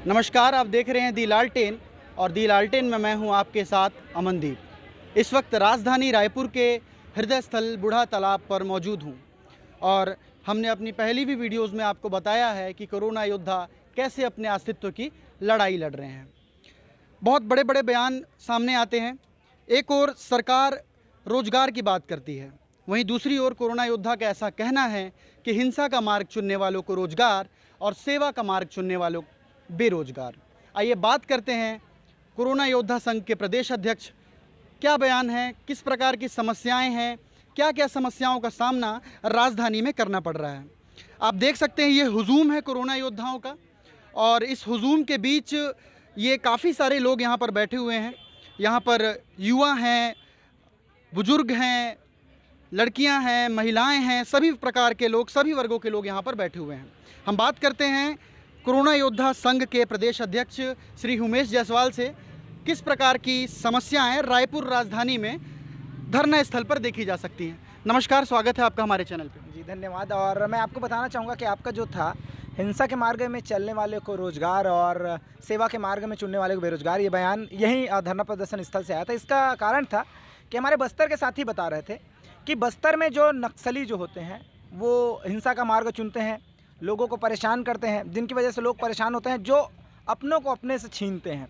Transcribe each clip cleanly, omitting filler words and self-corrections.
नमस्कार, आप देख रहे हैं दी लालटेन और दी लालटेन में मैं हूं आपके साथ अमनदीप। इस वक्त राजधानी रायपुर के हृदय स्थल बूढ़ा तालाब पर मौजूद हूं और हमने अपनी पहली भी वीडियोस में आपको बताया है कि कोरोना योद्धा कैसे अपने अस्तित्व की लड़ाई लड़ रहे हैं। बहुत बड़े बड़े बयान सामने आते हैं। एक ओर सरकार रोजगार की बात करती है, वहीं दूसरी ओर कोरोना योद्धा का ऐसा कहना है कि हिंसा का मार्ग चुनने वालों को रोजगार और सेवा का मार्ग चुनने वालों बेरोजगार। आइए बात करते हैं कोरोना योद्धा संघ के प्रदेश अध्यक्ष क्या बयान है, किस प्रकार की समस्याएं हैं, क्या क्या समस्याओं का सामना राजधानी में करना पड़ रहा है। आप देख सकते हैं ये हुजूम है कोरोना योद्धाओं का और इस हुजूम के बीच ये काफ़ी सारे लोग यहाँ पर बैठे हुए हैं। यहाँ पर युवा हैं, बुजुर्ग हैं, लड़कियां हैं, महिलाएं हैं, सभी प्रकार के लोग, सभी वर्गों के लोग यहाँ पर बैठे हुए हैं। हम बात करते हैं कोरोना योद्धा संघ के प्रदेश अध्यक्ष श्री उमेश जायसवाल से, किस प्रकार की समस्याएं रायपुर राजधानी में धरना स्थल पर देखी जा सकती हैं। नमस्कार, स्वागत है आपका हमारे चैनल पे। जी धन्यवाद। और मैं आपको बताना चाहूँगा कि आपका जो था हिंसा के मार्ग में चलने वाले को रोजगार और सेवा के मार्ग में चुनने वाले को बेरोजगार, ये बयान यही धरना प्रदर्शन स्थल से आया था। इसका कारण था कि हमारे बस्तर के साथी बता रहे थे कि बस्तर में जो नक्सली जो होते हैं वो हिंसा का मार्ग चुनते हैं, लोगों को परेशान करते हैं, जिनकी वजह से लोग परेशान होते हैं, जो अपनों को अपने से छीनते हैं।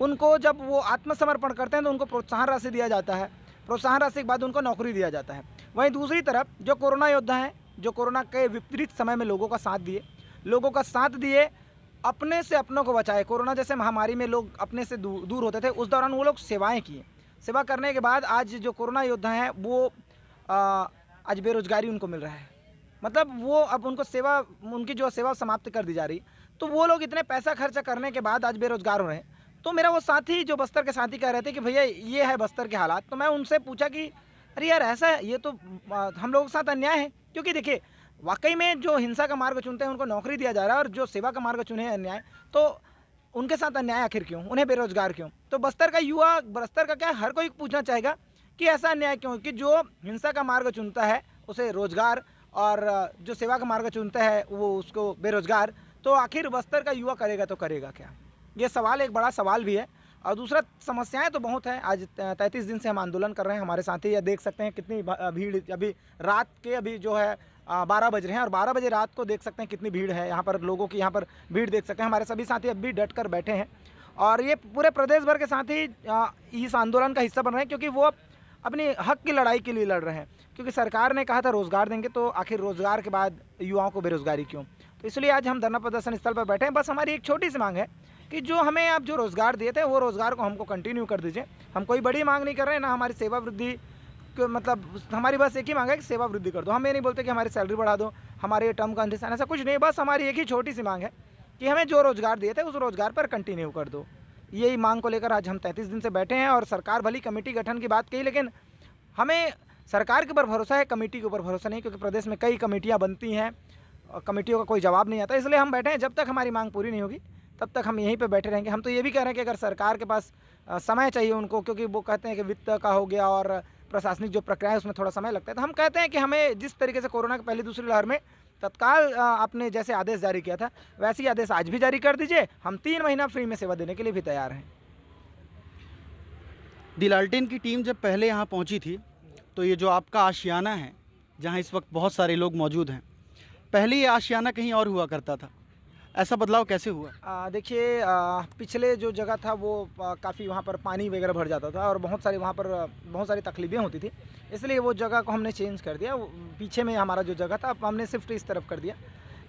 उनको जब वो आत्मसमर्पण करते हैं तो उनको प्रोत्साहन राशि दिया जाता है, प्रोत्साहन राशि के बाद उनको नौकरी दिया जाता है। वहीं दूसरी तरफ जो कोरोना योद्धा हैं, जो कोरोना के विपरीत समय में लोगों का साथ दिए, अपने से अपनों को बचाए। कोरोना जैसे महामारी में लोग अपने से दूर होते थे, उस दौरान वो लोग सेवाएँ किए। सेवा करने के बाद आज जो कोरोना योद्धा हैं वो आज बेरोजगारी उनको मिल रहा है। मतलब वो अब उनकी जो सेवा समाप्त कर दी जा रही, तो वो लोग इतने पैसा खर्चा करने के बाद आज बेरोजगार हो रहे हैं। तो मेरा वो साथी, जो बस्तर के साथी कह रहे थे कि भैया ये है बस्तर के हालात, तो मैं उनसे पूछा कि अरे यार ऐसा है, ये तो हम लोगों के साथ अन्याय है। क्योंकि देखिए वाकई में जो हिंसा का मार्ग चुनते हैं उनको नौकरी दिया जा रहा है और जो सेवा का मार्ग चुने हैं अन्याय, तो उनके साथ अन्याय आखिर क्यों, उन्हें बेरोजगार क्यों? तो बस्तर का युवा, बस्तर का क्या, हर कोई पूछना चाहेगा कि ऐसा अन्याय क्यों कि जो हिंसा का मार्ग चुनता है उसे रोजगार और जो सेवा का मार्ग चुनता है वो उसको बेरोजगार। तो आखिर बस्तर का युवा करेगा तो करेगा क्या? ये सवाल एक बड़ा सवाल भी है। और दूसरा, समस्याएं तो बहुत है। आज 33 दिन से हम आंदोलन कर रहे हैं। हमारे साथी ये देख सकते हैं कितनी भीड़, अभी रात के अभी जो है 12 बज रहे हैं और 12 बजे रात को देख सकते हैं कितनी भीड़ है यहाँ पर। लोगों की यहाँ पर भीड़ देख सकते हैं। हमारे सभी साथी अब भी डट कर बैठे हैं और ये पूरे प्रदेश भर के साथी इस आंदोलन का हिस्सा बन रहे हैं, क्योंकि वो अपनी हक की लड़ाई के लिए लड़ रहे हैं। क्योंकि सरकार ने कहा था रोज़गार देंगे, तो आखिर रोज़गार के बाद युवाओं को बेरोज़गारी क्यों? तो इसलिए आज हम धरना प्रदर्शन स्थल पर बैठे हैं। बस हमारी एक छोटी सी मांग है कि जो हमें आप जो रोज़गार दिए थे वो रोज़गार को हमको कंटिन्यू कर दीजिए। हम कोई बड़ी मांग नहीं कर रहे हैं, ना हमारी सेवा वृद्धि, मतलब हमारी बस एक ही मांग है कि सेवा वृद्धि कर दो। हम ये नहीं बोलते कि हमारी सैलरी बढ़ा दो, हमारे टर्म कंडीशन, ऐसा कुछ नहीं। बस हमारी एक ही छोटी सी मांग है कि हमें जो रोज़गार दिए थे उस रोज़गार पर कंटिन्यू कर दो। यही मांग को लेकर आज हम 33 दिन से बैठे हैं। और सरकार भली कमेटी गठन की बात कही, लेकिन हमें सरकार के ऊपर भरोसा है, कमेटी के ऊपर भरोसा नहीं, क्योंकि प्रदेश में कई कमेटियां बनती हैं और कमेटियों का कोई जवाब नहीं आता। इसलिए हम बैठे हैं। जब तक हमारी मांग पूरी नहीं होगी तब तक हम यहीं पे बैठे रहेंगे। हम तो ये भी कह रहे हैं कि अगर सरकार के पास समय चाहिए उनको, क्योंकि वो कहते हैं कि वित्त का हो गया और प्रशासनिक जो प्रक्रिया है उसमें थोड़ा समय लगता है, तो हम कहते हैं कि हमें जिस तरीके से कोरोना की पहली दूसरी लहर में तत्काल आपने जैसे आदेश जारी किया था, वैसे ही आदेश आज भी जारी कर दीजिए। हम 3 महीना फ्री में सेवा देने के लिए भी तैयार हैं। दी लालटेन की टीम जब पहले यहाँ पहुँची थी तो ये जो आपका आशियाना है, जहाँ इस वक्त बहुत सारे लोग मौजूद हैं, पहले ये आशियाना कहीं और हुआ करता था, ऐसा बदलाव कैसे हुआ? देखिए, पिछले जो जगह था वो काफ़ी वहाँ पर पानी वगैरह भर जाता था और बहुत सारी तकलीफ़ें होती थी। इसलिए वो जगह को हमने चेंज कर दिया। पीछे में हमारा जो जगह था अब हमने शिफ्ट इस तरफ कर दिया।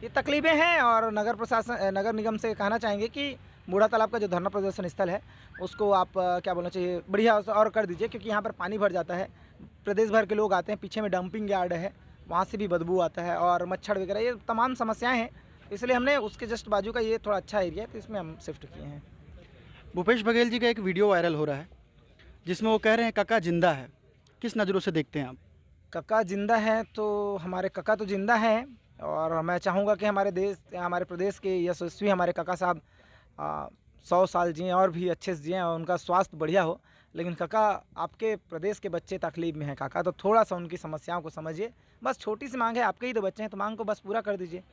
ये तकलीफ़ें हैं और नगर निगम से कहना चाहेंगे कि बूढ़ा तालाब का जो धरना प्रदर्शन स्थल है उसको आप क्या बोलना चाहिए, बढ़िया और कर दीजिए, क्योंकि यहाँ पर पानी भर जाता है, प्रदेश भर के लोग आते हैं। पीछे में डंपिंग यार्ड है, वहाँ से भी बदबू आता है और मच्छर वगैरह, ये तमाम समस्याएं हैं। इसलिए हमने उसके जस्ट बाजू का ये थोड़ा अच्छा एरिया है, तो इसमें हम शिफ्ट किए हैं। भूपेश बघेल जी का एक वीडियो वायरल हो रहा है जिसमें वो कह रहे हैं कक्का जिंदा है। किस नज़रों से देखते हैं आप? कक्का जिंदा है तो हमारे कक्का तो जिंदा हैं, और मैं चाहूँगा कि हमारे प्रदेश के यशस्वी हमारे कक्का साहब 100 साल जिएँ और भी अच्छे से जिएँ और उनका स्वास्थ्य बढ़िया हो। लेकिन काका, आपके प्रदेश के बच्चे तकलीफ में हैं काका, तो थोड़ा सा उनकी समस्याओं को समझिए। बस छोटी सी मांग है, आपके ही तो बच्चे हैं, तो मांग को बस पूरा कर दीजिए।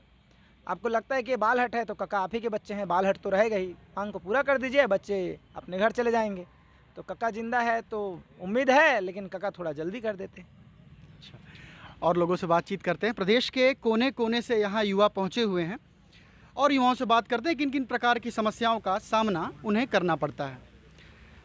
आपको लगता है कि ये बाल हट है तो कक्का आप ही के बच्चे हैं, बाल हट तो रहेगा ही, मांग को पूरा कर दीजिए, बच्चे अपने घर चले जाएंगे। तो कक्का जिंदा है तो उम्मीद है, लेकिन कक्का थोड़ा जल्दी कर देते। और लोगों से बातचीत करते हैं। प्रदेश के कोने कोने से यहाँ युवा पहुँचे हुए हैं और युवाओं से बात करते हैं किन किन प्रकार की समस्याओं का सामना उन्हें करना पड़ता है।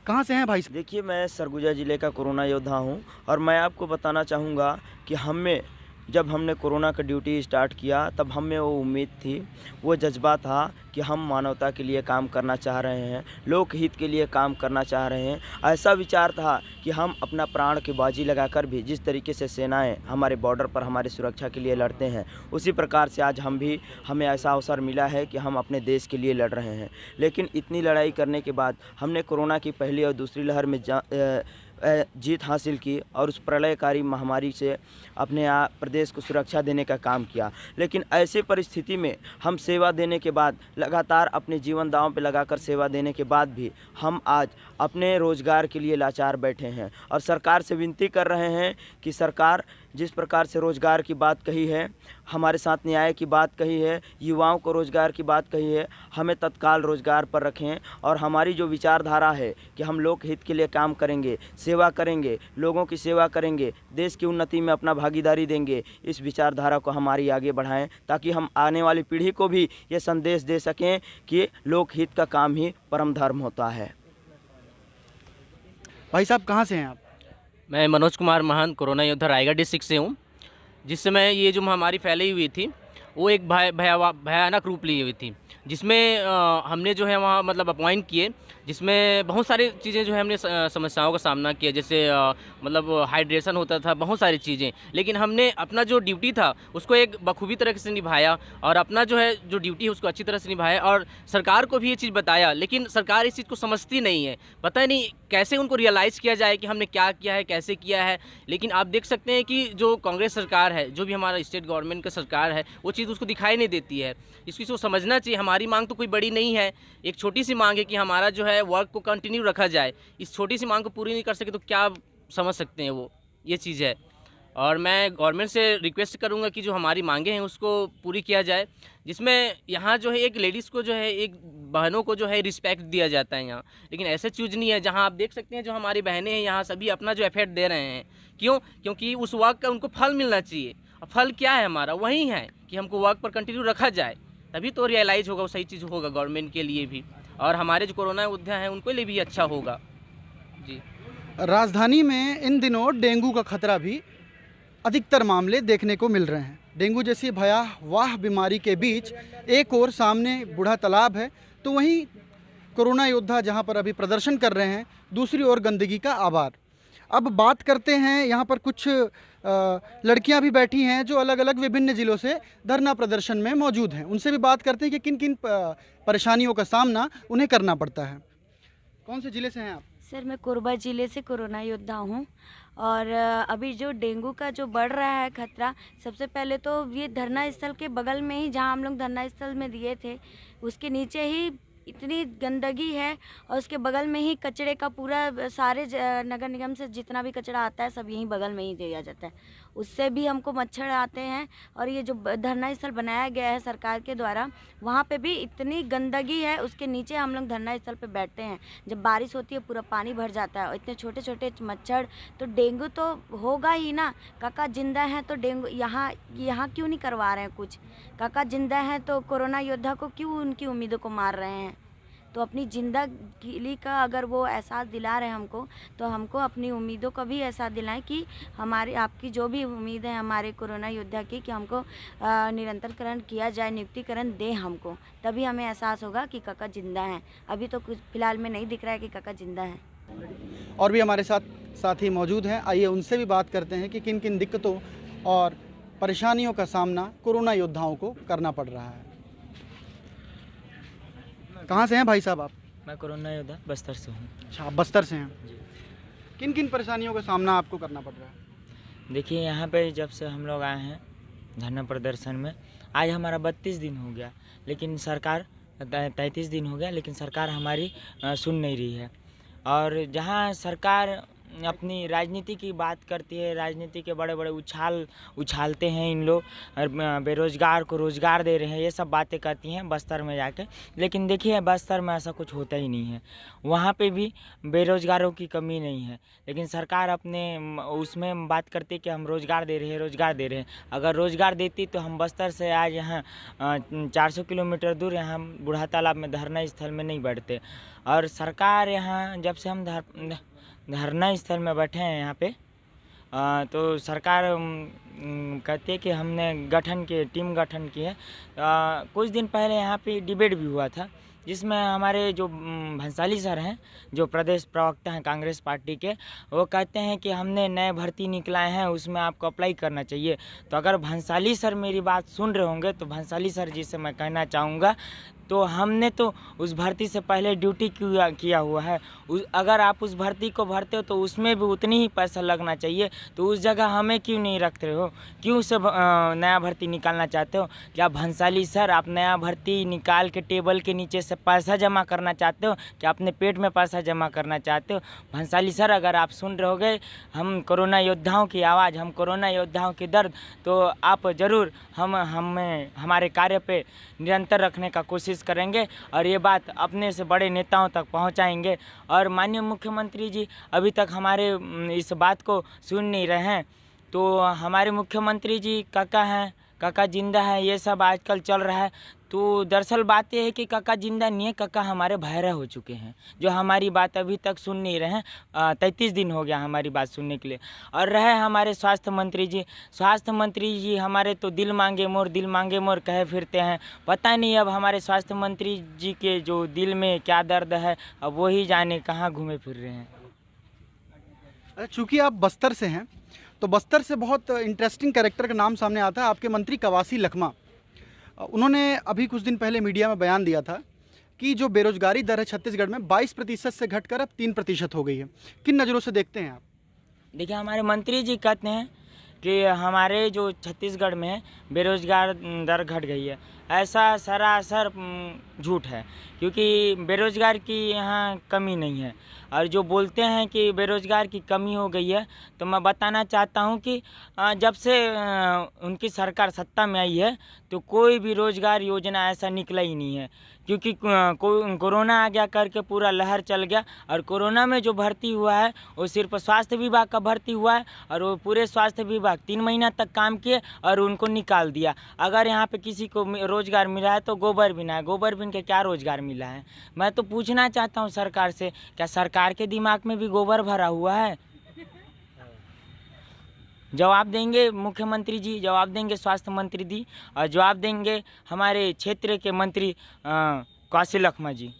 कहाँ से हैं भाई साहब? देखिए, मैं सरगुजा ज़िले का कोरोना योद्धा हूं और मैं आपको बताना चाहूँगा कि जब हमने कोरोना का ड्यूटी स्टार्ट किया तब हमें वो उम्मीद थी, वो जज्बा था कि हम मानवता के लिए काम करना चाह रहे हैं, लोक हित के लिए काम करना चाह रहे हैं। ऐसा विचार था कि हम अपना प्राण की बाजी लगाकर भी जिस तरीके से सेनाएं हमारे बॉर्डर पर हमारी सुरक्षा के लिए लड़ते हैं, उसी प्रकार से आज हमें ऐसा अवसर मिला है कि हम अपने देश के लिए लड़ रहे हैं। लेकिन इतनी लड़ाई करने के बाद हमने कोरोना की पहली और दूसरी लहर में जीत हासिल की और उस प्रलयकारी महामारी से अपने प्रदेश को सुरक्षा देने का काम किया। लेकिन ऐसे परिस्थिति में हम सेवा देने के बाद, लगातार अपने जीवन दांव पे लगाकर सेवा देने के बाद भी हम आज अपने रोज़गार के लिए लाचार बैठे हैं और सरकार से विनती कर रहे हैं कि सरकार जिस प्रकार से रोज़गार की बात कही है, हमारे साथ न्याय की बात कही है, युवाओं को रोज़गार की बात कही है, हमें तत्काल रोज़गार पर रखें और हमारी जो विचारधारा है कि हम लोक हित के लिए काम करेंगे, सेवा करेंगे, लोगों की सेवा करेंगे, देश की उन्नति में अपना भागीदारी देंगे, इस विचारधारा को हमारी आगे बढ़ाएं ताकि हम आने वाली पीढ़ी को भी ये संदेश दे सकें कि लोक हित का काम ही परम धर्म होता है। भाई साहब कहाँ से हैं आप? मैं मनोज कुमार महंत कोरोना योद्धा रायगढ़ डिस्ट्रिक्ट से हूँ। जिस समय ये जो महामारी फैली हुई थी वो एक भयानक रूप ली हुई थी, जिसमें हमने जो है वहाँ मतलब अपॉइंट किए, जिसमें बहुत सारी चीज़ें जो है हमने समस्याओं का सामना किया, जैसे मतलब हाइड्रेशन होता था, बहुत सारी चीज़ें। लेकिन हमने अपना जो ड्यूटी था उसको एक बखूबी तरह से निभाया और अपना जो है जो ड्यूटी है उसको अच्छी तरह से निभाया और सरकार को भी ये चीज़ बताया। लेकिन सरकार इस चीज़ को समझती नहीं है, पता नहीं कैसे उनको रियलाइज़ किया जाए कि हमने क्या किया है, कैसे किया है। लेकिन आप देख सकते हैं कि जो कांग्रेस सरकार है, जो भी हमारा स्टेट गवर्नमेंट का सरकार है, वो चीज़ उसको दिखाई नहीं देती है। इस चीज़ को समझना चाहिए। हमारी मांग तो कोई बड़ी नहीं है, एक छोटी सी मांग है कि हमारा जो है वर्क को कंटिन्यू रखा जाए। इस छोटी सी मांग को पूरी नहीं कर सके तो क्या समझ सकते हैं वो, ये चीज़ है। और मैं गवर्नमेंट से रिक्वेस्ट करूंगा कि जो हमारी मांगे हैं उसको पूरी किया जाए, जिसमें यहाँ जो है एक लेडीज़ को जो है, एक बहनों को जो है रिस्पेक्ट दिया जाता है यहाँ। लेकिन ऐसे चीज़ नहीं है। जहाँ आप देख सकते हैं जो हमारी बहनें हैं यहाँ सभी अपना जो एफर्ट दे रहे हैं। क्यों? क्योंकि उस वर्क का उनको फल मिलना चाहिए। और फल क्या है हमारा? वही है कि हमको वर्क पर कंटिन्यू रखा जाए, तभी तो रियलाइज़ होगा, वो सही चीज़ होगा गवर्नमेंट के लिए भी और हमारे जो कोरोना योद्धा हैं उनको लिए भी अच्छा होगा जी। राजधानी में इन दिनों डेंगू का खतरा भी अधिकतर मामले देखने को मिल रहे हैं। डेंगू जैसी भयावह बीमारी के बीच एक और सामने बूढ़ा तालाब है तो वहीं कोरोना योद्धा जहां पर अभी प्रदर्शन कर रहे हैं, दूसरी ओर गंदगी का आभार। अब बात करते हैं, यहाँ पर कुछ लड़कियां भी बैठी हैं जो अलग अलग विभिन्न ज़िलों से धरना प्रदर्शन में मौजूद हैं। उनसे भी बात करते हैं कि किन किन परेशानियों का सामना उन्हें करना पड़ता है। कौन से ज़िले से हैं आप? सर, मैं कोरबा ज़िले से कोरोना योद्धा हूँ और अभी जो डेंगू का जो बढ़ रहा है खतरा, सबसे पहले तो ये धरना स्थल के बगल में ही, जहाँ हम लोग धरना स्थल में दिए थे, उसके नीचे ही इतनी गंदगी है और उसके बगल में ही कचरे का पूरा सारे नगर निगम से जितना भी कचरा आता है सब यहीं बगल में ही दिया जाता है। उससे भी हमको मच्छर आते हैं और ये जो धरना स्थल बनाया गया है सरकार के द्वारा, वहाँ पे भी इतनी गंदगी है। उसके नीचे हम लोग धरना स्थल पे बैठते हैं, जब बारिश होती है पूरा पानी भर जाता है और इतने छोटे छोटे मच्छर, तो डेंगू तो होगा ही ना। काका जिंदा हैं तो डेंगू यहाँ क्यों नहीं करवा रहे हैं कुछ? काका जिंदा हैं तो कोरोना योद्धा को क्यों उनकी उम्मीदों को मार रहे हैं? तो अपनी जिंदगी का अगर वो एहसास दिला रहे हैं हमको, तो हमको अपनी उम्मीदों का भी एहसास दिलाएं कि हमारी आपकी जो भी उम्मीद है हमारे कोरोना योद्धा की, कि हमको निरंतरकरण किया जाए, नियुक्तिकरण दें हमको, तभी हमें एहसास होगा कि काका जिंदा हैं। अभी तो कुछ फिलहाल में नहीं दिख रहा है कि काका जिंदा हैं। और भी हमारे साथ साथी मौजूद हैं, आइए उनसे भी बात करते हैं कि किन किन दिक्कतों और परेशानियों का सामना कोरोना योद्धाओं को करना पड़ रहा है। कहाँ से हैं भाई साहब आप? मैं कोरोना योद्धा बस्तर से हूँ। अच्छा, आप बस्तर से हैं। किन किन परेशानियों का सामना आपको करना पड़ रहा है? देखिए, यहाँ पे जब से हम लोग आए हैं धरना प्रदर्शन में, आज हमारा 32 दिन हो गया, लेकिन सरकार 33 दिन हो गया, लेकिन सरकार हमारी सुन नहीं रही है। और जहाँ सरकार अपनी राजनीति की बात करती है, राजनीति के बड़े बड़े उछालते हैं इन लोग, और बेरोजगार को रोजगार दे रहे हैं, ये सब बातें करती हैं बस्तर में जाके। लेकिन देखिए बस्तर में ऐसा कुछ होता ही नहीं है, वहाँ पे भी बेरोजगारों की कमी नहीं है, लेकिन सरकार अपने उसमें बात करती है कि हम रोजगार दे रहे हैं, रोजगार दे रहे हैं। अगर रोजगार देती तो हम बस्तर से आज यहाँ 400 किलोमीटर दूर यहाँ बूढ़ा तालाब में धरना स्थल में नहीं बैठते। और सरकार यहाँ जब से हम धरना स्थल में बैठे हैं यहाँ पे, तो सरकार कहती है कि हमने टीम गठन की है। कुछ दिन पहले यहाँ पे डिबेट भी हुआ था, जिसमें हमारे जो भंसाली सर हैं, जो प्रदेश प्रवक्ता हैं कांग्रेस पार्टी के, वो कहते हैं कि हमने नए भर्ती निकलाए हैं, उसमें आपको अप्लाई करना चाहिए। तो अगर भंसाली सर मेरी बात सुन रहे होंगे तो भंसाली सर जी से मैं कहना चाहूँगा, तो हमने तो उस भर्ती से पहले ड्यूटी किया हुआ है। अगर आप उस भर्ती को भरते हो तो उसमें भी उतनी ही पैसा लगना चाहिए, तो उस जगह हमें क्यों नहीं रखते हो, क्यों सब नया भर्ती निकालना चाहते हो? क्या भंसाली सर आप नया भर्ती निकाल के टेबल के नीचे से पैसा जमा करना चाहते हो? क्या अपने पेट में पैसा जमा करना चाहते हो? भंसाली सर अगर आप सुन रहे होगे हम कोरोना योद्धाओं की आवाज़, हम कोरोना योद्धाओं की दर्द, तो आप ज़रूर हमें हमारे कार्य पे निरंतर रखने का कोशिश करेंगे और ये बात अपने से बड़े नेताओं तक पहुंचाएंगे। और माननीय मुख्यमंत्री जी अभी तक हमारे इस बात को सुन नहीं रहे हैं। तो हमारे मुख्यमंत्री जी काका हैं, काका जिंदा है, ये सब आजकल चल रहा है। तो दरअसल बात यह है कि काका जिंदा नहीं है, काका हमारे भैरव हो चुके हैं, जो हमारी बात अभी तक सुन नहीं रहे हैं। 33 दिन हो गया हमारी बात सुनने के लिए। और रहे हमारे स्वास्थ्य मंत्री जी हमारे तो दिल मांगे मोर कहे फिरते हैं। पता नहीं अब हमारे स्वास्थ्य मंत्री जी के जो दिल में क्या दर्द है, अब वही जाने कहाँ घूमे फिर रहे हैं। चूँकि आप बस्तर से हैं, तो बस्तर से बहुत इंटरेस्टिंग कैरेक्टर का नाम सामने आता है, आपके मंत्री कवासी लखमा। उन्होंने अभी कुछ दिन पहले मीडिया में बयान दिया था कि जो बेरोजगारी दर है छत्तीसगढ़ में 22% से घटकर अब 3% हो गई है। किन नज़रों से देखते हैं आप? देखिए हमारे मंत्री जी कहते हैं कि हमारे जो छत्तीसगढ़ में बेरोजगार दर घट गई है, ऐसा सरासर झूठ है, क्योंकि बेरोजगार की यहाँ कमी नहीं है। और जो बोलते हैं कि बेरोजगार की कमी हो गई है, तो मैं बताना चाहता हूँ कि जब से उनकी सरकार सत्ता में आई है तो कोई भी रोजगार योजना ऐसा निकला ही नहीं है, क्योंकि कोरोना आ गया करके पूरा लहर चल गया। और कोरोना में जो भर्ती हुआ है वो सिर्फ स्वास्थ्य विभाग का भर्ती हुआ है, और वो पूरे स्वास्थ्य विभाग 3 महीना तक काम किए और उनको निकाल दिया। अगर यहाँ पे किसी को रोजगार मिला है तो गोबर बिना है, गोबर बिन के क्या रोजगार मिला है? मैं तो पूछना चाहता हूँ सरकार से, क्या सरकार के दिमाग में भी गोबर भरा हुआ है? जवाब देंगे मुख्यमंत्री जी, जवाब देंगे स्वास्थ्य मंत्री जी, और जवाब देंगे हमारे क्षेत्र के मंत्री कवासी लखमा जी।